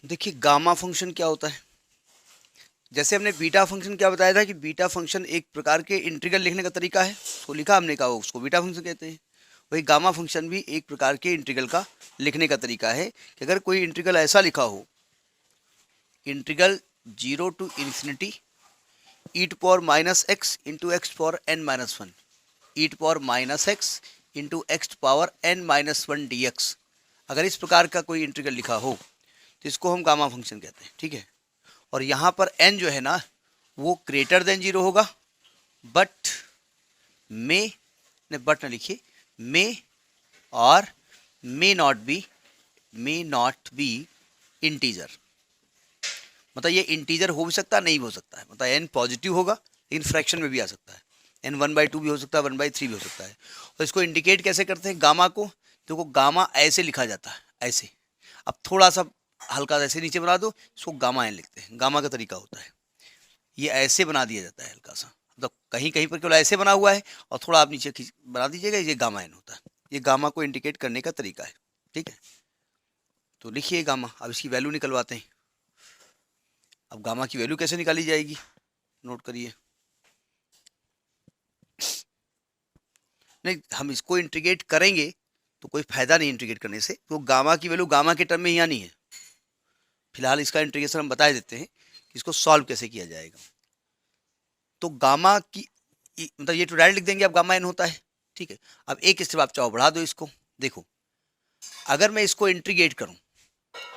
देखिए gamma function क्या होता है। जैसे हमने बीटा फंक्शन क्या बताया था कि बीटा फंक्शन एक प्रकार के इंटीग्रल लिखने का तरीका है, तो लिखा हमने कहा उसको बीटा फंक्शन कहते हैं। वही गामा फंक्शन भी एक प्रकार के इंटीग्रल का लिखने का तरीका है कि अगर कोई इंटीग्रल ऐसा लिखा हो, integral 0 to ∞ e⁻x into x power n minus one, e⁻x into x power n minus one dx, अगर इस प्रकार का कोई इंटीग्रल लिखा हो तो इसको हम गामा फंक्शन कहते हैं। ठीक है, और यहाँ पर n जो है ना वो ग्रेटर देन 0 होगा, बट मे ने बट ना लिखिए, मे और मे नॉट बी इंटीजर। मतलब ये इंटीजर हो भी सकता है, नहीं भी हो सकता है। मतलब n पॉजिटिव होगा लेकिन फ्रैक्शन में भी आ सकता है, n 1/2 भी हो सकता है, 1/3 भी हो सकता है। और इसको इंडिकेट कैसे करते हैं गामा को? देखो गामा ऐसे लिखा जाता है, ऐसे। अब थोड़ा सा हल्का ऐसे नीचे बना दो, इसको गामा एन लिखते हैं। गामा का तरीका होता है ये ऐसे बना दिया जाता है हल्का सा, मतलब कहीं कहीं पर केवल ऐसे बना हुआ है और थोड़ा आप नीचे बना दीजिएगा, ये गामा एन होता है। ये गामा को इंडिकेट करने का तरीका है। ठीक है, तो लिखिए गामा। अब इसकी वैल्यू निकलवाते हैं। अब गामा की वैल्यू कैसे निकाली जाएगी, नोट करिए। नहीं, हम इसको इंटीग्रेट करेंगे तो कोई फायदा नहीं इंटीग्रेट करने से, तो गामा की वैल्यू गामा के टर्म में यहाँ नहीं है। फिलहाल इसका इंटीग्रेशन हम बता देते हैं कि इसको सॉल्व कैसे किया जाएगा। तो गामा की मतलब ये तो डायरेक्ट लिख देंगे, अब गामा एन होता है। ठीक है, अब एक स्टेप आप चाहो बढ़ा दो इसको। देखो अगर मैं इसको इंटीग्रेट करूं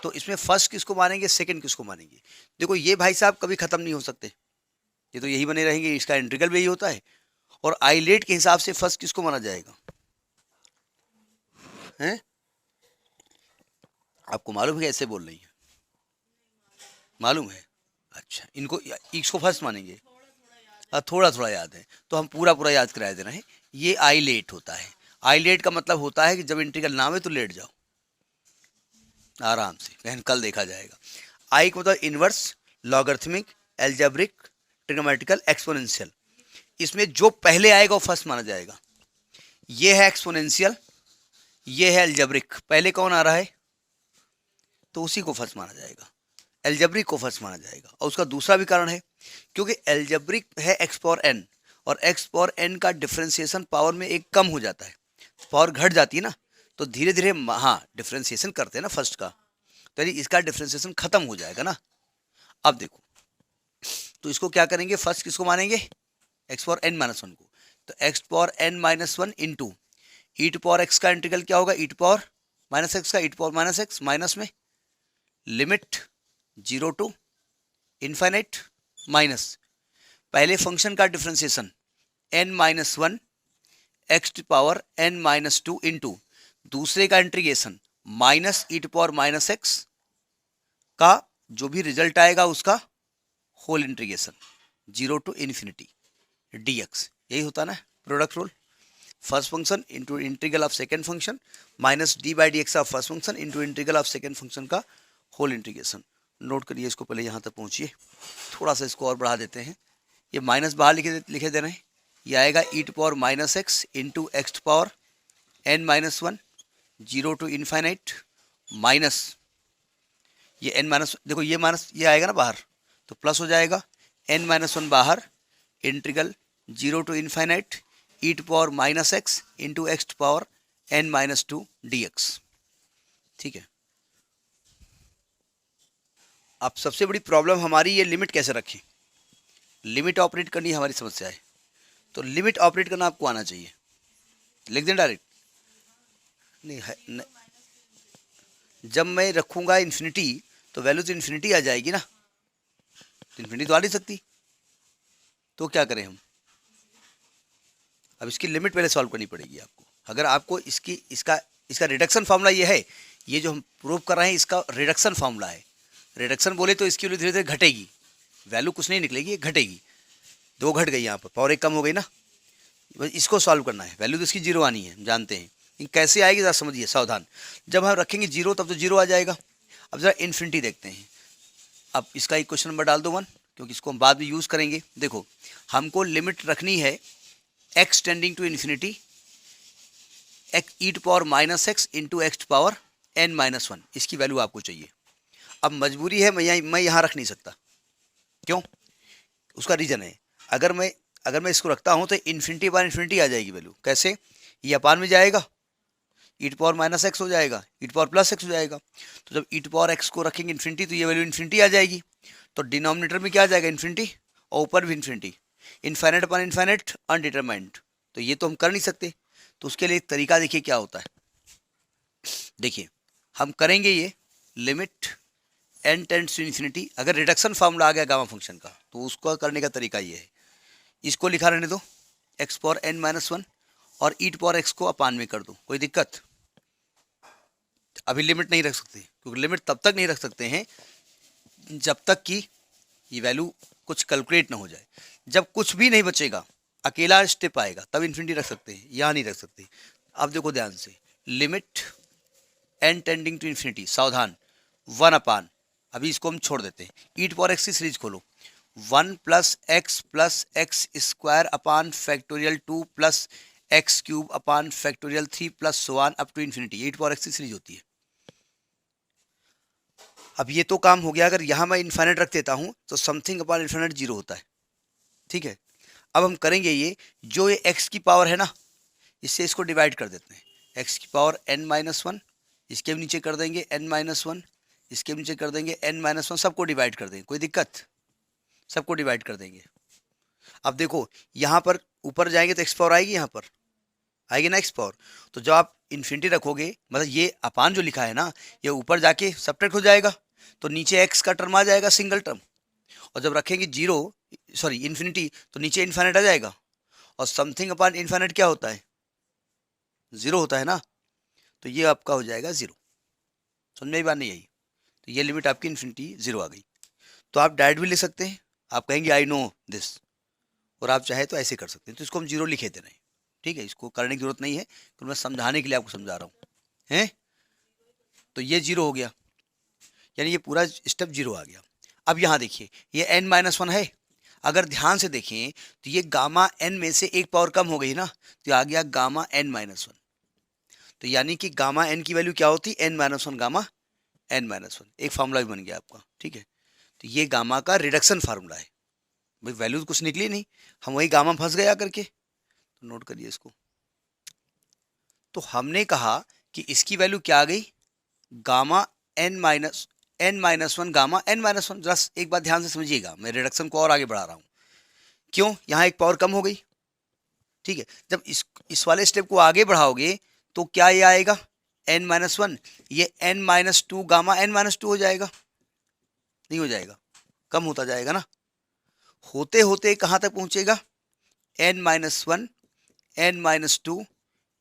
तो इसमें फर्स्ट किसको मानेंगे, सेकंड किसको मानेंगे? देखो ये भाई साहब कभी खत्म नहीं हो सकते, ये तो यही बने रहेंगे। इसका इंटीग्रल भी यही होता है। और आइलेट के हिसाब से फर्स्ट किसको माना जाएगा, हैं? आपको मालूम है कैसे बोल रही है? मालूम है? अच्छा, इनको इसको फर्स्ट मानेंगे। थोड़ा थोड़ा याद है तो हम पूरा पूरा याद करा देना है। ये आई लेट होता है। आई लेट का मतलब होता है कि जब इंटीग्रल नाम है तो लेट जाओ आराम से, बहन कल देखा जाएगा। आई का मतलब inverse, logarithmic, algebraic, trigonometrical, exponential. इसमें जो पहले आएगा वो फर्स्ट माना जाएगा। ये है एक्सपोनेंशियल, ये है एल्जेब्रिक। पहले कौन आ रहा है तो उसी को फर्स्ट माना जाएगा, एल्जेब्रिक को फर्स्ट माना जाएगा। और उसका दूसरा भी कारण है, क्योंकि एल्जेब्रिक है एक्स पावर एन, और एक्स पावर एन का डिफ्रेंसिएशन पावर में एक कम हो जाता है, पावर घट जाती है ना, तो धीरे धीरे हाँ डिफ्रेंसिएशन करते हैं ना फर्स्ट का, तो यदि इसका डिफ्रेंसिएशन खत्म हो जाएगा ना। अब देखो, तो इसको क्या करेंगे, फर्स्ट किसको मानेंगे, x power n minus one को। तो x power n minus one into e to power x का इंटीग्रल क्या होगा, e to power minus x का e to power minus x, minus में लिमिट 0 to इनफाइनाइट, माइनस पहले function का differentiation n minus one x to power n minus two into दूसरे का integration minus e to power minus x का जो भी result आएगा उसका whole integration 0 to infinity dx। यही होता है ना product rule. First function into integral of second function minus d by d x of first function into integral of second function का होल इंटीग्रेशन। नोट करिए इसको, पहले यहाँ तक पहुँचिए, थोड़ा सा इसको और बढ़ा देते हैं। ये माइनस बाहर लिखे दे रहे हैं, ये आएगा e to power minus x into x to power n minus one 0 to infinite, minus ये एन माइनस, देखो ये माइनस ये आएगा ना बाहर तो प्लस हो जाएगा, एन माइनस वन बाहर, integral 0 to infinite e to power minus x into x to power n minus two d x. ठीक है, अब सबसे बड़ी प्रॉब्लम हमारी ये लिमिट कैसे रखें, लिमिट ऑपरेट करनी हमारी समस्या है। तो लिमिट ऑपरेट करना आपको आना चाहिए, लिख दें डायरेक्ट। नहीं है जब मैं रखूँगा इन्फिनिटी तो वैल्यू तो इन्फिनिटी आ जाएगी ना, तो इन्फिनिटी तो आ नहीं सकती, तो क्या करें हम? अब इसकी लिमिट पहले सॉल्व करनी पड़ेगी आपको। अगर आपको इसका रिडक्शन फार्मूला ये है, ये जो हम प्रूव कर रहे हैं इसका रिडक्शन फार्मूला है। रिडक्शन बोले तो इसकी वैल्यू धीरे धीरे घटेगी, वैल्यू कुछ नहीं निकलेगी, घटेगी। दो घट गई यहाँ पर, पावर एक कम हो गई ना, बस इसको सॉल्व करना है। वैल्यू तो इसकी जीरो आनी है, जानते हैं, लेकिन कैसे आएगी ज़रा समझिए सावधान। जब हम रखेंगे जीरो तब तो जीरो आ जाएगा। अब ज़रा इन्फिनिटी देखते हैं। अब इसका एक क्वेश्चन नंबर डाल दो 1, क्योंकि इसको हम बाद में यूज़ करेंगे। देखो हमको लिमिट रखनी है x tending to infinity x e to power minus x into x to power n minus one, इसकी वैल्यू आपको चाहिए। अब मजबूरी है, मैं यहाँ रख नहीं सकता। क्यों? उसका रीज़न है, अगर मैं इसको रखता हूँ तो इन्फिनिटी बार इन्फिनिटी आ जाएगी वैल्यू। कैसे? ये अपान में जाएगा, ई टू पावर माइनस एक्स हो जाएगा, ई टू पावर प्लस एक्स हो जाएगा। तो जब ई टू पावर एक्स को रखेंगे इन्फिनिटी तो ये वैल्यू इन्फिनिटी आ जाएगी। तो डिनोमिनेटर में क्या आ जाएगा? इन्फिनिटी, और ऊपर भी infinity. Infinite upon infinite undetermined, तो ये तो हम कर नहीं सकते। तो उसके लिए एक तरीका देखिए क्या होता है। देखिए हम करेंगे ये limit n tends to infinity. अगर रिडक्शन फार्मूला आ गया गामा फंक्शन का तो उसको करने का तरीका ये है, इसको लिखा रहने दो x power n minus one और ई टू पावर एक्स को अपान में कर दो। कोई दिक्कत? अभी लिमिट नहीं रख सकते, क्योंकि लिमिट तब तक नहीं रख सकते हैं जब तक कि ये वैल्यू कुछ कैलकुलेट ना हो जाए। जब कुछ भी नहीं बचेगा, अकेला स्टेप आएगा, तब इन्फिनिटी रख सकते हैं, यहाँ नहीं रख सकते। अब देखो ध्यान से, limit n tending to infinity, सावधान, वन अपान, अभी इसको हम छोड़ देते हैं। ई टू पावर एक्स की सीरीज खोलो, 1 plus x square upon factorial 2 plus x cube upon factorial 3 plus so on up to infinity. E to power x की सीरीज होती है। अब ये तो काम हो गया, अगर यहाँ मैं इन्फाइनाइट रख देता हूँ तो समथिंग अपान इन्फाइनाइट जीरो होता है। ठीक है, अब हम करेंगे ये, जो ये एक्स की पावर है ना, इससे इसको डिवाइड कर देते हैं। एक्स की पावर एन माइनस वन, इसके भी नीचे कर देंगे एन माइनस वन, इसके भी नीचे कर देंगे एन माइनस वन, सबको डिवाइड कर देंगे। कोई दिक्कत? सबको डिवाइड कर देंगे। अब देखो यहाँ पर ऊपर जाएंगे तो एक्स पावर आएगी, यहाँ पर आएगी ना एक्स पावर। तो जब आप इन्फिनिटी रखोगे, मतलब ये अपान जो लिखा है ना, ये ऊपर जाके सब्ट्रैक्ट हो जाएगा, तो नीचे एक्स का टर्म आ जाएगा, सिंगल टर्म। और जब रखेंगे जीरो, सॉरी इन्फिनिटी, तो नीचे इन्फाइनाइट आ जाएगा। और समथिंग अपान इन्फाइनाइट क्या होता है? जीरो होता है ना। तो ये आपका हो जाएगा जीरो। समझ में बात नहीं आई? तो ये लिमिट आपकी इन्फिनिटी जीरो आ गई। तो आप डायरेक्ट भी ले सकते हैं, आप कहेंगे आई नो दिस, और आप चाहे तो ऐसे कर सकते हैं। तो इसको हम जीरो लिखे दे रहे हैं। ठीक है, इसको करने की जरूरत नहीं है, तो मैं समझाने के लिए आपको समझा रहा हूँ। हैं? तो ये जीरो हो गया, यानी ये पूरा स्टेप जीरो आ गया। अब यहाँ देखिए, ये एन माइनस वन है। अगर ध्यान से देखें तो ये गामा एन में से एक पावर कम हो गई ना, तो आ गया गामा एन माइनस वन। तो यानी कि गामा एन की वैल्यू क्या होती? N minus one gamma n minus one. एक फार्मूला भी बन गया आपका। ठीक है, तो ये गामा का रिडक्शन फार्मूला है। भाई वैल्यू तो कुछ निकली नहीं, हम वही गामा फंस गया करके। तो नोट करिए इसको। तो हमने कहा कि इसकी वैल्यू क्या आ गई? Gamma n minus one gamma n minus one. जरा एक बात ध्यान से समझिएगा, मैं रिडक्शन को और आगे बढ़ा रहा हूँ। क्यों? यहाँ एक पावर कम हो गई। ठीक है, जब इस वाले स्टेप को आगे बढ़ाओगे तो क्या ये आएगा? एन माइनस वन, ये n minus two gamma n minus two हो जाएगा। नहीं हो जाएगा? कम होता जाएगा ना। होते होते कहाँ तक पहुँचेगा? N minus one, n minus two,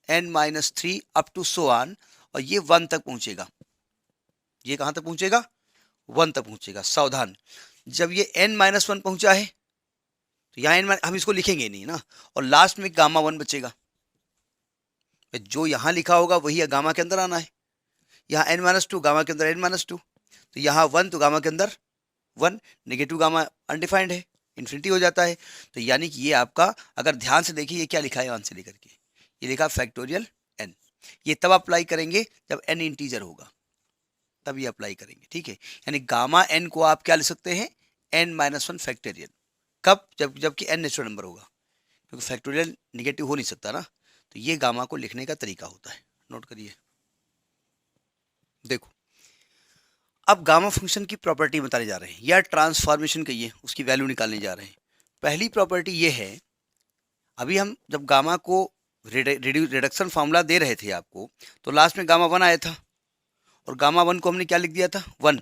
n minus three up to so on, और ये वन तक पहुँचेगा। ये कहाँ तक पहुँचेगा? वन तक पहुँचेगा। सावधान, जब ये एन माइनस वन पहुँचा है तो यहाँ एन, हम इसको लिखेंगे नहीं ना, और लास्ट में गामा वन बचेगा। जो यहाँ लिखा होगा वही गामा के अंदर आना है। यहाँ एन माइनस टू, गामा के अंदर एन माइनस टू, तो यहाँ वन, तो गामा के अंदर वन। नेगेटिव गामा अनडिफाइंड है, इन्फिनिटी हो जाता है। तो यानी कि ये आपका, अगर ध्यान से देखिए ये क्या लिखा है आंसर लेकर के, ये लिखा फैक्टोरियल एन। ये तब अप्लाई करेंगे जब एन इंटीजर होगा, तब ये अप्लाई करेंगे। ठीक है, यानी गामा एन को आप क्या लिख सकते हैं? N minus one factorial. कब? जबकि एन नेचुरल नंबर होगा, क्योंकि फैक्टोरियल निगेटिव हो नहीं सकता ना। तो ये गामा को लिखने का तरीका होता है। नोट करिए। देखो, अब गामा फंक्शन की प्रॉपर्टी बताने जा रहे हैं, या ट्रांसफॉर्मेशन कहिए, उसकी वैल्यू निकालने जा रहे हैं। पहली प्रॉपर्टी ये है, अभी हम जब गामा को रिडक्शन फार्मूला दे रहे थे आपको, तो लास्ट में गामा वन आया था, और गामा वन को हमने क्या लिख दिया था? वन।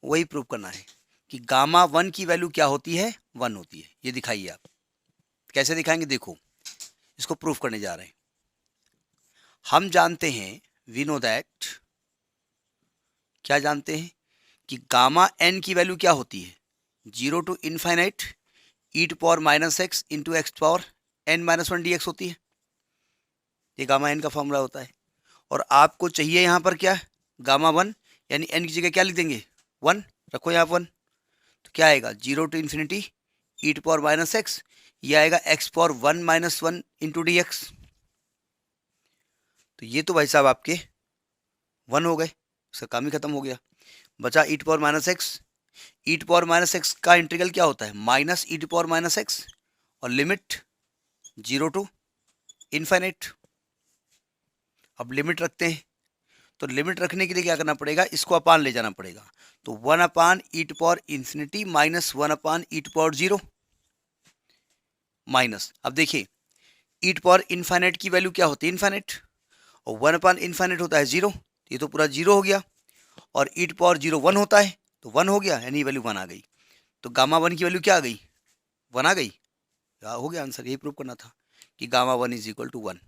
वही प्रूव करना है कि गामा वन की वैल्यू क्या होती है? वन होती है। ये दिखाइए आप। कैसे दिखाएंगे? देखो, इसको प्रूफ करने जा रहे हैं। हम जानते हैं, वी नो दैट, क्या जानते हैं कि गामा एन की वैल्यू क्या होती है? Zero to infinite e to power minus x into x power n minus one d x होती है। ये गामा एन का फॉर्मूला होता है। और आपको चाहिए यहाँ पर क्या? गामा वन, यानी एन की जगह क्या लिख देंगे? वन। रखो यहाँ वन, तो क्या आएगा? Zero to infinity e to power minus x, ये आएगा x power one minus one into d x. तो ये तो भाई साहब आपके वन हो गए, इसका काम ही खत्म हो गया। बचा e to power minus x. E to power minus x का इंटीग्रल क्या होता है, minus e to power minus x, और लिमिट 0 टू इनफाइनाइट। अब लिमिट रखते हैं, तो लिमिट रखने के लिए क्या करना पड़ेगा, इसको अपान ले जाना पड़ेगा। तो 1 upon e to power infinity minus 1 upon e to power 0 minus, अब देखिए ई टू पावर इनफाइनाइट की वैल्यू क्या होती है, इनफाइनाइट, और 1 अपान इनफाइनाइट होता है 0, ये तो पूरा 0 हो गया। और ई टू पावर 0 1 होता है, तो 1 हो गया, यानी वैल्यू 1 आ गई। तो गामा 1 की वैल्यू क्या आ गई, 1 आ गई। हो गया आंसर, यही प्रूव करना था कि गामा 1 इज इक्वल टू 1।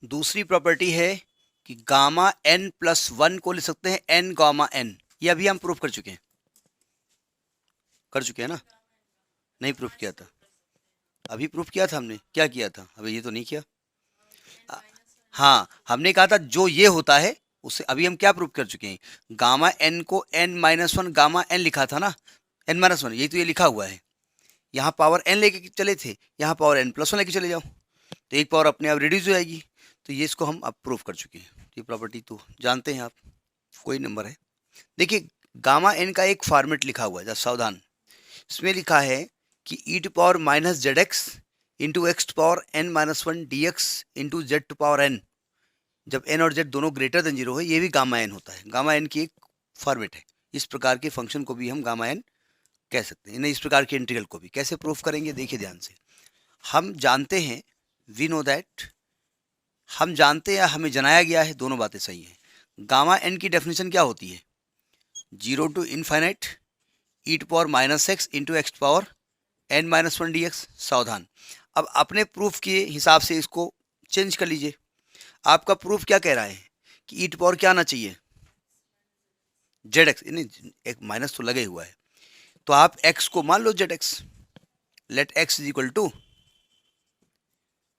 दूसरी प्रॉपर्टी है कि गामा n प्लस 1 को लिख सकते हैं n गामा n। ये अभी हम प्रूफ कर चुके हैं, ना, नहीं प्रूफ किया था, अभी प्रूफ किया था हमने, क्या किया था, अभी ये तो नहीं किया। हाँ, हमने कहा था जो ये होता है उससे अभी हम क्या प्रूफ कर चुके हैं, गामा n को n माइनस 1 गामा n लिखा था ना, n माइनस 1, यही तो ये लिखा हुआ है। यहाँ पावर n लेके चले थे, यहाँ पावर n प्लस 1 लेके चले जाओ, तो एक पावर अपने आप रिड्यूस हो जाएगी। तो ये इसको हम अब प्रूफ कर चुके हैं, ये प्रॉपर्टी तो जानते हैं आप, कोई नंबर है। देखिए गामा n का एक फॉर्मेट लिखा हुआ है, सावधान, इसमें लिखा है कि e to power minus z x into x to power n minus 1 d x into z to power n, जब n और z दोनों ग्रेटर देन 0 है, ये भी गामा n होता है। गामा n की एक फॉर्मेट है। इस प्रकार के फंक्शन को भी हम गामा n कह सकते हैं, इस प्रकार के इंटीग्रल को भी। कैसे प्रूफ करेंगे, देखिए ध्यान से। हम जानते हैं, वी नो दैट, हम जानते हैं या हमें जनाया गया है, दोनों बातें सही हैं। गामा n की डेफिनेशन क्या होती है, 0 to infinite e to power minus x into x to power n minus 1 d x. सावधान, अब अपने प्रूफ के हिसाब से इसको चेंज कर लीजिए। आपका प्रूफ क्या कह रहा है कि ई टू पावर क्या आना चाहिए, जेड एक्स, नहीं एक माइनस तो लगे हुआ है, तो आप x को मान लो z x, let x is equal to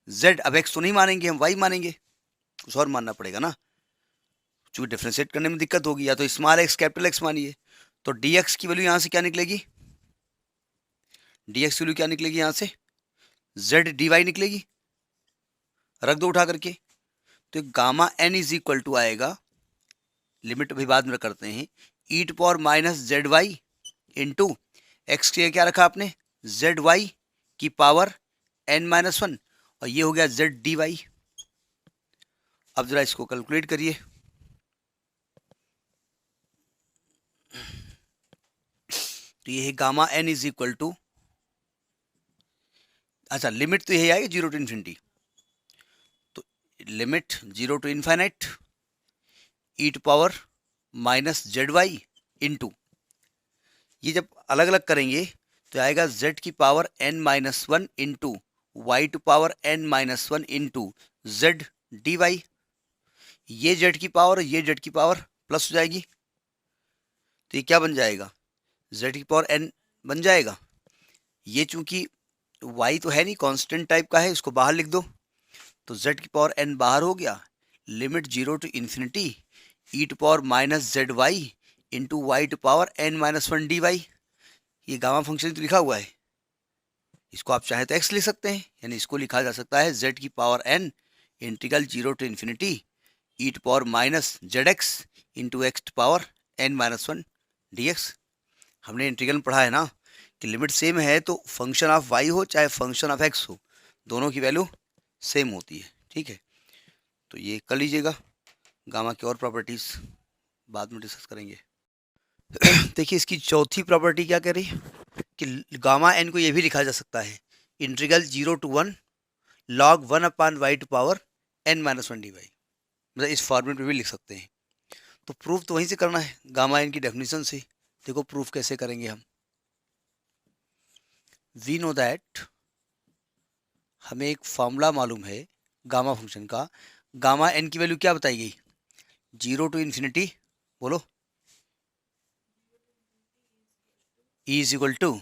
z। अब x तो नहीं मानेंगे हम, y मानेंगे, कुछ और मानना पड़ेगा ना, चूंकि डिफ्रेंशिएट करने में दिक्कत होगी, या तो स्मॉल x कैपिटल x मानिए। तो dx की वैल्यू यहां से क्या निकलेगी, dx की वैल्यू क्या निकलेगी, यहां से z dy निकलेगी, रख दो उठा करके। तो gamma n is equal to आएगा, लिमिट भी बाद में करते हैं, e to power minus z y into x के क्या रखा आपने, जेड वाई की पावर n माइनस 1, और ये हो गया जेड डी वाई। अब जरा इसको कैलकुलेट करिए, तो ये है gamma n is equal to, अच्छा लिमिट तो यही आएगी 0 टू इन्फिनिटी, तो limit 0 to infinite e to power minus z y into, ये जब अलग अलग करेंगे तो आएगा z की power n minus 1 into y to power n minus 1 into z d y. ये z की पावर, ये z की पावर प्लस हो जाएगी, तो ये क्या बन जाएगा, z की पावर n बन जाएगा। ये चूंकि y तो है नहीं, कांस्टेंट टाइप का है, इसको बाहर लिख दो, तो z की पावर n बाहर हो गया, limit 0 to infinity e to power minus z y into y to power n minus 1 d y. ये गामा फंक्शन तो लिखा हुआ है, इसको आप चाहे तो x लिख सकते हैं, यानी इसको लिखा जा सकता है z की power n integral 0 to infinity e to power minus z x into x to power n minus 1 d x. हमने इंटीग्रल में पढ़ा है ना कि लिमिट सेम है तो फंक्शन ऑफ y हो चाहे फंक्शन ऑफ x हो, दोनों की वैल्यू सेम होती है, ठीक है। तो ये कर लीजिएगा, गामा की और प्रॉपर्टीज़ बाद में डिस्कस करेंगे। देखिए इसकी चौथी प्रॉपर्टी क्या कह रही है कि गामा n को ये भी लिखा जा सकता है, integral 0 to 1 log 1 upon y to power n minus 1 d y, मतलब इस फॉर्मेट में भी लिख सकते हैं। तो प्रूफ तो वहीं से करना है, गामा n की डेफिनेशन से। देखो प्रूफ कैसे करेंगे हम, वी नो दैट, हमें एक फॉर्मूला मालूम है गामा फंक्शन का। गामा n की वैल्यू क्या बताई गई, 0 टू इन्फिनिटी, बोलो, e is equal to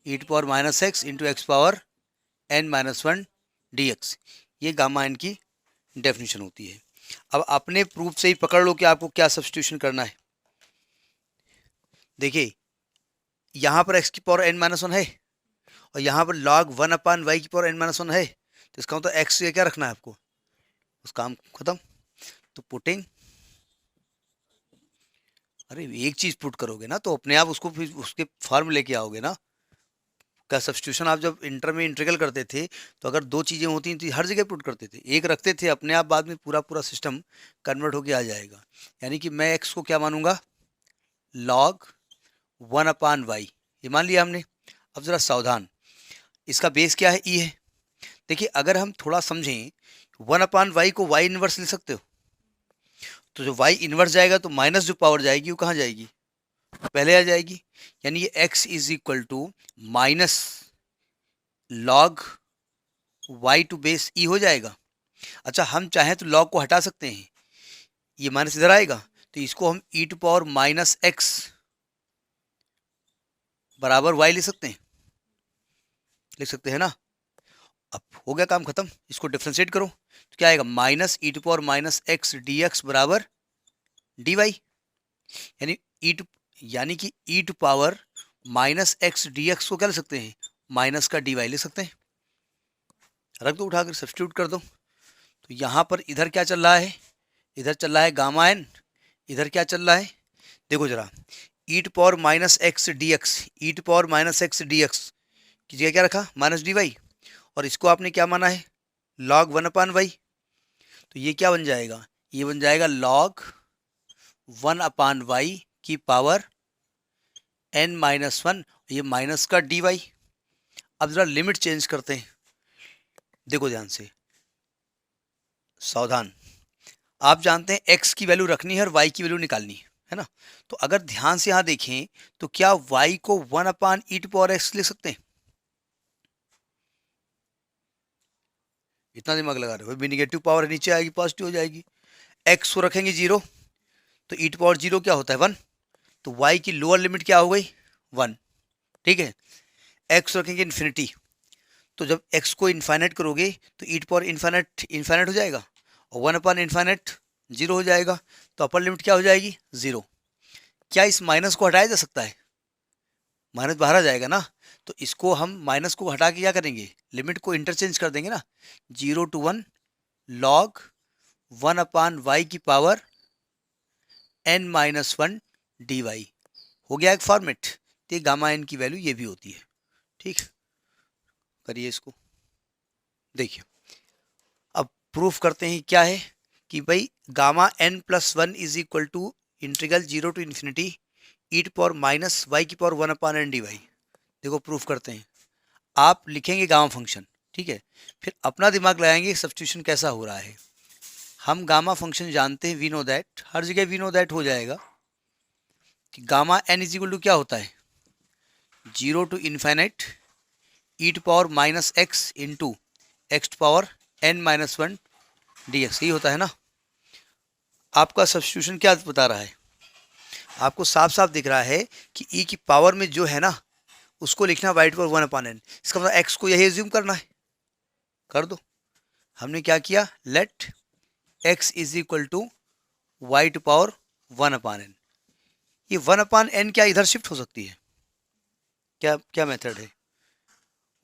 e to power minus x into x power n minus 1 d x. ये गामा n की डेफिनेशन होती है। अब अपने प्रूफ से ही पकड़ लो कि आपको क्या सब्स्टिट्यूशन करना है। देखिए यहाँ पर x की पावर n माइनस 1 है, और यहाँ पर log 1 अपान वाई की पावर n माइनस 1 है, तो इसका मतलब x से क्या रखना है आपको, उस काम खत्म। तो पुटिंग, अरे एक चीज पुट करोगे ना तो अपने आप उसको फिर उसके फॉर्म लेके आओगे ना। का सब्स्टिट्यूशन आप जब इंटर में इंटीग्रल करते थे तो अगर दो चीजें होती तो हर जगह पुट करते थे, एक रखते थे, अपने आप बाद में पूरा पूरा सिस्टम कन्वर्ट होके आ जाएगा। यानी कि मैं एक्स को क्या मानूंगा, लॉग 1/y, ये मान लिया हमने। अब जरा सावधान, इसका बेस क्या है, ई है। देखिए अगर हम थोड़ा समझें, 1/y को y इनवर्स ले सकते हो, तो जो y इनवर्स जाएगा तो माइनस जो पावर जाएगी वो कहाँ जाएगी, पहले आ जाएगी। यानी ये x is equal to minus log y to base e हो जाएगा। अच्छा हम चाहें तो लॉग को हटा सकते हैं, ये माइनस इधर आएगा, तो इसको हम ई टू पावर माइनस एक्स बराबर y ले सकते हैं, लिख सकते हैं ना। अब हो गया काम खत्म, इसको डिफ्रेंशिएट करो तो क्या आएगा, minus e to power minus x d x बराबर डी वाई। यानी कि e to power minus x d x को क्या लिख सकते हैं, माइनस का डी वाई लिख सकते हैं। रख दो, उठाकर सब्स्टिट्यूट कर दो। तो यहाँ पर इधर क्या चल रहा है, इधर चल रहा है गामा एन, इधर क्या चल रहा है, देखो जरा, e to power minus x d x, e to power minus x d x की जगह क्या रखा, माइनस डी वाई, और इसको आपने क्या माना है, लॉग 1/y। तो ये क्या बन जाएगा, ये बन जाएगा लॉग 1/y की पावर n-1, ये माइनस का dy। अब जरा लिमिट चेंज करते हैं, देखो ध्यान से, सावधान। आप जानते हैं x की वैल्यू रखनी है और y की वैल्यू निकालनी है ना। तो अगर ध्यान से यहाँ देखें तो क्या y को 1/e⁻x लिख सकते हैं, इतना दिमाग लगा रहे हो, भी निगेटिव पावर नीचे आएगी पॉजिटिव हो जाएगी। x को रखेंगे 0 तो e⁻0 क्या होता है 1, तो y की लोअर लिमिट क्या हो गई 1, ठीक है। x रखेंगे इन्फिनिटी, तो जब x को इन्फाइनाइट करोगे तो e⁻∞ इन्फाइनाइट हो जाएगा और 1/∞ 0 हो जाएगा, तो अपर लिमिट क्या हो जाएगी 0। क्या इस माइनस को हटाया जा सकता है, माइनस बाहर आ जाएगा ना, तो इसको हम माइनस को हटा के क्या करेंगे, लिमिट को इंटरचेंज कर देंगे ना, 0 to 1 लॉग 1/y की पावर n-1 dy हो गया एक फॉर्मेट। तो गामा एन की वैल्यू ये भी होती है, ठीक। करिए इसको, देखिए अब प्रूफ करते हैं क्या है कि भाई gamma n+1 is equal to integral 0 to infinity e⁻⁻y की पावर 1/n dy। देखो प्रूफ करते हैं, आप लिखेंगे गामा फंक्शन, ठीक है, फिर अपना दिमाग लगाएंगे सब्स्टिट्यूशन कैसा हो रहा है। हम गामा फंक्शन जानते हैं, वी नो दैट, हर जगह वी नो दैट हो जाएगा कि gamma n is equal to क्या होता है, 0 to infinite e⁻⁻x into x⁻n-1 dx, यही होता है ना। आपका सब्स्टिट्यूशन क्या बता रहा है, आपको साफ साफ दिख रहा है कि e की पावर में जो है ना उसको लिखना y पर 1/n, इसका मतलब x को यही एज्यूम करना है, कर दो। हमने क्या किया, let x is equal to y to power 1/n। ये 1/n क्या इधर शिफ्ट हो सकती है, क्या क्या मेथड है,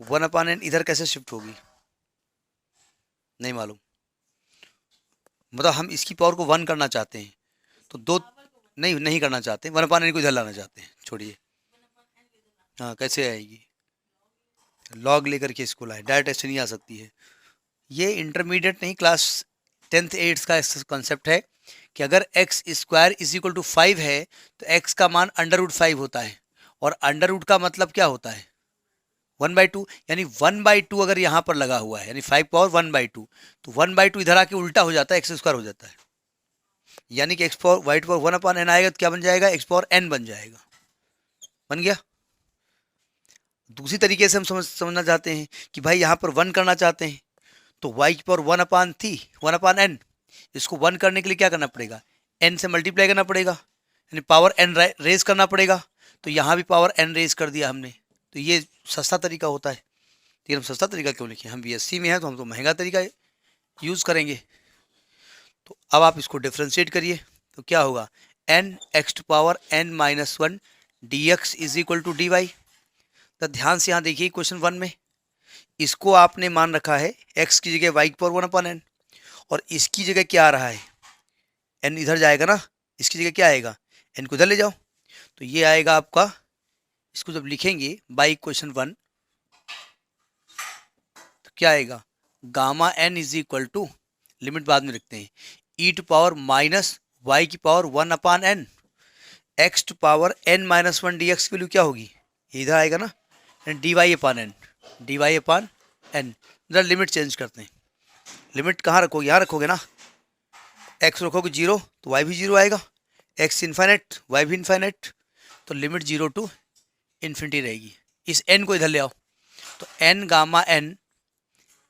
1/n इधर कैसे शिफ्ट होगी, नहीं मालूम। मतलब हम इसकी पावर को 1 करना चाहते हैं तो दो, नहीं करना चाहते, 1/n को इधर लाना चाहते हैं, छोड़िए। हाँ कैसे आएगी, लॉग लेकर के इसको लाए, डायरेक्ट ऐसे नहीं आ सकती है। ये इंटरमीडिएट नहीं, क्लास 10th 8th का कॉन्सेप्ट है कि अगर x square is equal to 5 है तो एक्स का मान √5 होता है, और अंडर का मतलब क्या होता है 1/2, यानी 1/2 अगर यहाँ पर लगा हुआ है यानी 5 पावर 1/2, तो 1/2 इधर आके उल्टा हो जाता है, एक्स स्क्वायर हो जाता है, यानी कि x power Y power 1/n आएगा तो क्या बन जाएगा, एक्स पावर n बन जाएगा, बन गया। दूसरी तरीके से हम समझना चाहते हैं कि भाई यहाँ पर 1 करना चाहते हैं तो y की पावर 1/n, इसको 1 करने के लिए क्या करना पड़ेगा, n से मल्टीप्लाई करना पड़ेगा, यानी पावर n रेज करना पड़ेगा, तो यहाँ भी पावर n रेज कर दिया हमने, तो ये सस्ता तरीका होता है। लेकिन हम सस्ता तरीका क्यों लिखें, हम BSc में हैं तो हम तो महंगा तरीका यूज़ करेंगे। तो अब आप इसको डिफ्रेंशिएट करिए तो क्या होगा, n(x⁻n-1 dx is equal to dy। तो ध्यान से यहाँ देखिए क्वेश्चन 1 में इसको आपने मान रखा है x की जगह y की पावर 1/n, और इसकी जगह क्या आ रहा है एन इधर जाएगा ना, इसकी जगह क्या आएगा, एन को इधर ले जाओ, तो ये आएगा आपका, इसको जब लिखेंगे बाई इक्वेशन 1 तो क्या आएगा, gamma n is equal to, limit बाद में रखते हैं, e to power minus y की power 1 upon n, x to power n minus 1 d x की वैल्यू क्या होगी, इधर आएगा ना, d y upon n, d y upon n. इधर लिमिट चेंज करते हैं, लिमिट कहाँ रखोगे, यहाँ रखोगे ना, एक्स रखोगे 0 तो वाई भी 0 आएगा, एक्स इन्फाइनेट वाई भी इन्फाइनेट, तो लिमिट 0 टू इन्फिनिटी रहेगी। इस एन को इधर ले आओ, तो n gamma n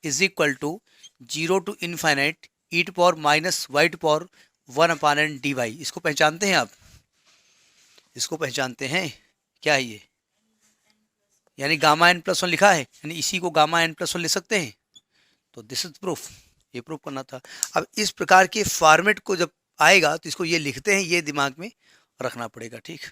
is equal to 0 to infinite e to power minus y to power 1 upon n d y. इसको पहचानते हैं आप, इसको पहचानते हैं, क्या है ये, यानी गामा एन प्लस 1 लिखा है, यानी इसी को गामा एन प्लस 1 लिख सकते हैं, तो दिस इज प्रूफ, ये प्रूफ करना था। अब इस प्रकार के फॉर्मेट को जब आएगा तो इसको ये लिखते हैं, ये दिमाग में रखना पड़ेगा, ठीक।